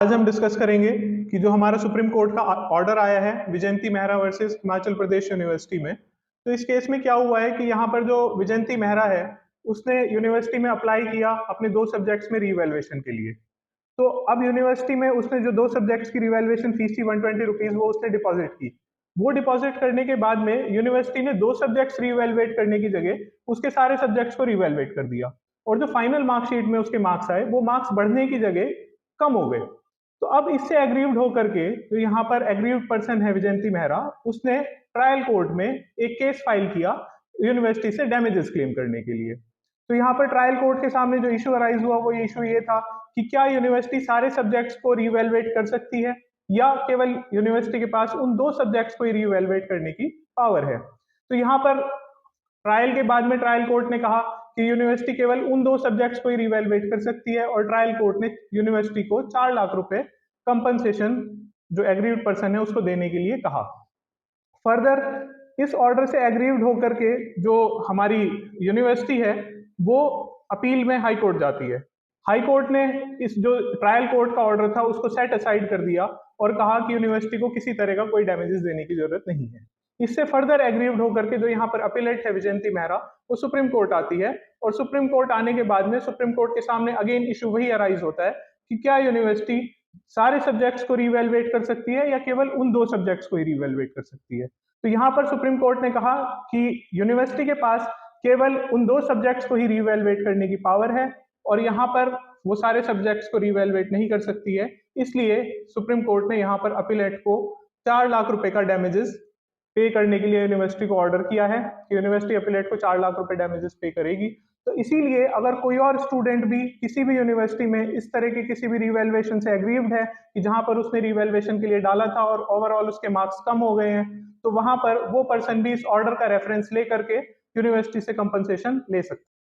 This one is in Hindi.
आज हम डिस्कस करेंगे कि जो हमारा सुप्रीम कोर्ट का ऑर्डर आया है विजयंती मेहरा वर्सेस हिमाचल प्रदेश यूनिवर्सिटी में। तो इस केस में क्या हुआ है कि यहाँ पर जो विजयंती मेहरा है उसने यूनिवर्सिटी में अप्लाई किया अपने 2 सब्जेक्ट्स में रीवैल्यूएशन के लिए। तो अब यूनिवर्सिटी में उसने जो 2 सब्जेक्ट्स की रिवैल्यूएशन फीस थी 120 रुपीज वो उसने डिपॉजिट की। वो डिपॉजिट करने के बाद में यूनिवर्सिटी ने 2 सब्जेक्ट्स रिवैल्यूएट करने की जगह उसके सारे सब्जेक्ट्स को रिवैल्यूएट कर दिया और जो फाइनल मार्कशीट में उसके मार्क्स आए वो मार्क्स बढ़ने की जगह कम हो गए। तो अब इससे एग्रीव्ड होकर के जो यहाँ पर एग्रीव्ड पर्सन है विजयंती मेहरा, उसने ट्रायल कोर्ट में एक केस फाइल किया यूनिवर्सिटी से डैमेजेस क्लेम करने के लिए। तो यहाँ पर ट्रायल कोर्ट के सामने जो इशू अराइज हुआ वो इशू ये था कि क्या यूनिवर्सिटी सारे सब्जेक्ट्स को रिवैल्यूएट कर सकती है या केवल यूनिवर्सिटी के पास उन 2 सब्जेक्ट्स को ही रिवैल्यूएट करने की पावर है। तो यहाँ पर ट्रायल के बाद में ट्रायल कोर्ट ने कहा कि यूनिवर्सिटी केवल उन 2 सब्जेक्ट्स को ही रिवैल्यूएट कर सकती है और ट्रायल कोर्ट ने यूनिवर्सिटी को 4 लाख रुपए कंपनसेशन जो एग्रीव्ड पर्सन है उसको देने के लिए कहा। फर्दर इस ऑर्डर से एग्रीव्ड होकर के जो हमारी यूनिवर्सिटी है वो अपील में हाई कोर्ट जाती है। हाई कोर्ट ने इस जो ट्रायल कोर्ट का ऑर्डर था उसको सेट असाइड कर दिया और कहा कि यूनिवर्सिटी को किसी तरह का कोई डैमेजेस देने की जरूरत नहीं है। इससे फर्दर एग्रीव्ड होकर के जो यहाँ पर अपीलेट है विजयंती मेहरा वो सुप्रीम कोर्ट आती है और सुप्रीम कोर्ट आने के बाद में सुप्रीम कोर्ट के सामने अगेन इशू वही अराइज होता है कि क्या यूनिवर्सिटी सारे सब्जेक्ट्स को रिवैल्यूएट कर सकती है या केवल उन 2 सब्जेक्ट्स को ही रिवैल्यूएट कर सकती है। तो यहाँ पर सुप्रीम कोर्ट ने कहा कि यूनिवर्सिटी के पास केवल उन 2 सब्जेक्ट्स को ही रिवैल्यूएट करने की पावर है और यहाँ पर वो सारे सब्जेक्ट्स को रिवैल्यूएट नहीं कर सकती है। इसलिए सुप्रीम कोर्ट ने यहाँ पर अपीलेट को 4 लाख रुपए का डैमेजेस पे करने के लिए यूनिवर्सिटी को ऑर्डर किया है कि यूनिवर्सिटी अपीलेट को 4 लाख रुपए डैमेजेस पे करेगी। तो इसीलिए अगर कोई और स्टूडेंट भी किसी भी यूनिवर्सिटी में इस तरह की किसी भी रिवैल्यूएशन से एग्रीव्ड है कि जहां पर उसने रिवैल्यूएशन के लिए डाला था और ओवरऑल उसके मार्क्स कम हो गए हैं, तो वहां पर वो पर्सन भी इस ऑर्डर का रेफरेंस लेकर के यूनिवर्सिटी से कंपनसेशन ले सकता है।